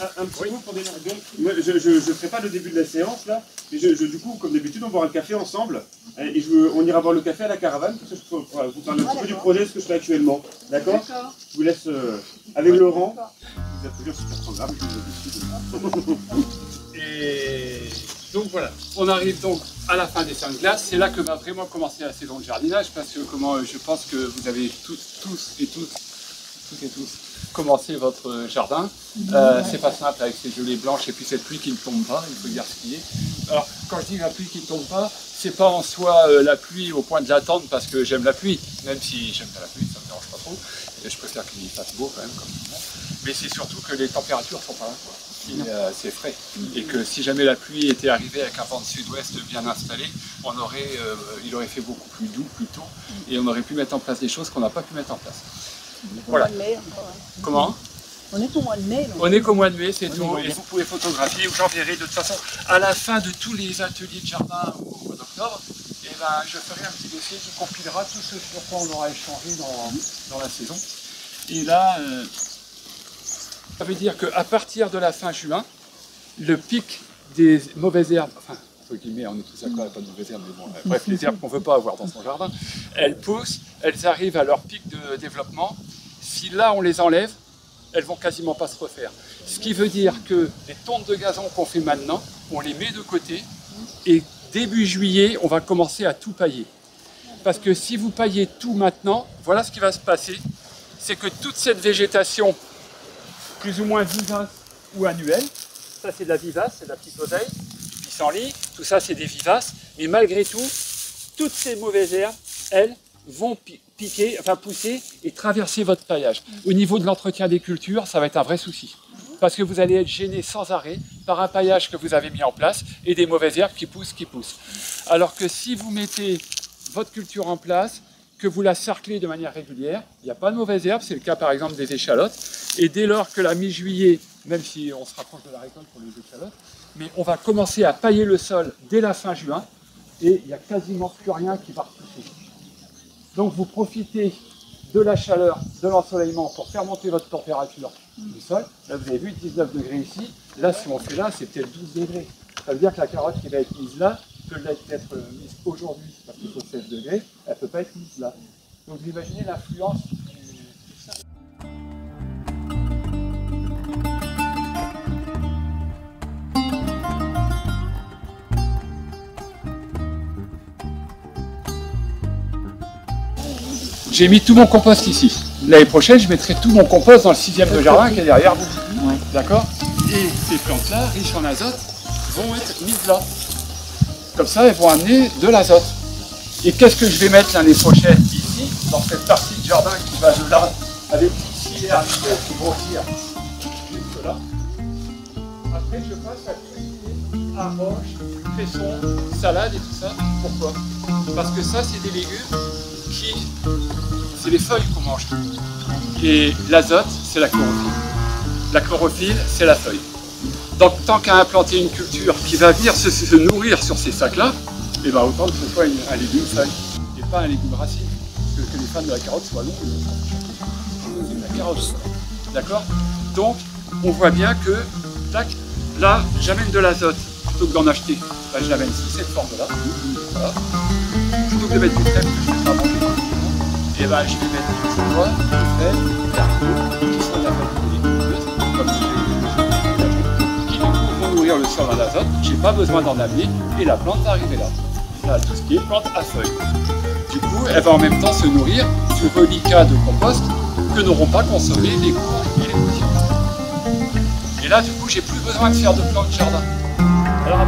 un petit mot pour démarrer. Donc, moi, je ne ferai pas le début de la séance là, mais du coup, comme d'habitude, on boira le café ensemble et on ira boire le café à la caravane. Parce que je peux vous parler un petit peu du projet, ce que je fais actuellement. D'accord? Je vous laisse avec Laurent. Vous applaudissez sur ce programme. Et donc voilà, on arrive donc à la fin des 5 glaces. C'est là que va vraiment commencer la saison de jardinage parce que je pense que vous avez tous et tous commencé votre jardin. C'est pas simple avec ces gelées blanches et puis cette pluie qui ne tombe pas, il faut dire ce qui est. Alors quand je dis la pluie qui ne tombe pas, c'est pas en soi la pluie au point de l'attendre parce que j'aime la pluie, même si j'aime pas la pluie, ça me dérange pas trop. Et je préfère qu'il fasse beau quand même comme tout le monde. Mais c'est surtout que les températures sont pas là. C'est frais. Et que si jamais la pluie était arrivée avec un vent de sud-ouest bien installé, il aurait fait beaucoup plus doux, plus tôt, et on aurait pu mettre en place des choses qu'on n'a pas pu mettre en place. Voilà. Comment? On est qu'au mois de mai. On est qu'au mois de mai, c'est tout. Et vous pouvez photographier, ou j'enverrai de toute façon, à la fin de tous les ateliers de jardin au mois d'octobre, et ben, je ferai un petit dossier qui compilera tout ce sur quoi on aura échangé dans la saison. Et là, ça veut dire qu'à partir de la fin juin, le pic des mauvaises herbes, enfin, entre guillemets, on est tous d'accord, il n'y a pas de mauvaises herbes, mais bon, bref, les herbes qu'on ne veut pas avoir dans son jardin, elles poussent, elles arrivent à leur pic de développement. Si là, on les enlève, elles vont quasiment pas se refaire. Ce qui veut dire que les tontes de gazon qu'on fait maintenant, on les met de côté, et début juillet, on va commencer à tout pailler. Parce que si vous paillez tout maintenant, voilà ce qui va se passer, c'est que toute cette végétation, plus ou moins vivace ou annuelle, ça c'est de la vivace, c'est de la petite oseille, du pissenlit, tout ça c'est des vivaces, mais malgré tout, toutes ces mauvaises herbes, elles vont piquer, enfin pousser et traverser votre paillage. Au niveau de l'entretien des cultures, ça va être un vrai souci. Parce que vous allez être gêné sans arrêt par un paillage que vous avez mis en place et des mauvaises herbes qui poussent. Alors que si vous mettez votre culture en place, que vous la cerclez de manière régulière, il n'y a pas de mauvaises herbes, c'est le cas par exemple des échalotes, et dès lors que la mi-juillet, même si on se rapproche de la récolte pour les échalotes, mais on va commencer à pailler le sol dès la fin juin, et il n'y a quasiment plus rien qui va repousser. Donc vous profitez de la chaleur, de l'ensoleillement pour faire monter votre température du sol. Là vous avez vu 19 degrés ici, là si on fait là c'est peut-être 12 degrés. Ça veut dire que la carotte qui va être mise là, peut être mise aujourd'hui parce qu'il faut 16 degrés, elle ne peut pas être mise là. Donc vous imaginez l'influence du sol. J'ai mis tout mon compost ici. L'année prochaine, je mettrai tout mon compost dans le 6e de jardin qui est derrière vous. Ouais. D'accord? Et ces plantes-là, riches en azote, vont être mises là. Comme ça, elles vont amener de l'azote. Et qu'est-ce que je vais mettre l'année prochaine ici, dans cette partie de jardin qui va de là, avec ici les haricots qui vont venir jusque là. Après, je passe à cuisiner arroche, cresson, salade et tout ça. Pourquoi? Parce que ça, c'est des légumes c'est les feuilles qu'on mange. Et l'azote, c'est la chlorophylle. La chlorophylle, c'est la feuille. Donc tant qu'à implanter une culture qui va venir se nourrir sur ces sacs-là, et ben autant que ce soit un légume feuille et pas un légume racine. Que les fans de la carotte soient longs, c'est la carotte. D'accord? Donc on voit bien que tac, là j'amène de l'azote plutôt que d'en acheter. Ben, je l'amène sous cette forme-là. Voilà. Plutôt que de mettre du crème que je ne peux pas manger. Et ben je vais mettre du bois, du frêne, des haricots qui sont de la famille des légumineuses, comme qui du coup vont nourrir le sol en azote. J'ai pas besoin d'en amener et la plante va arriver là. Là, tout ce qui est plante à feuilles. Du coup, elle va en même temps se nourrir du reliquat de compost que n'auront pas consommé les cours et les poussières. Et là, du coup, j'ai plus besoin de faire de plantes de jardin. Alors,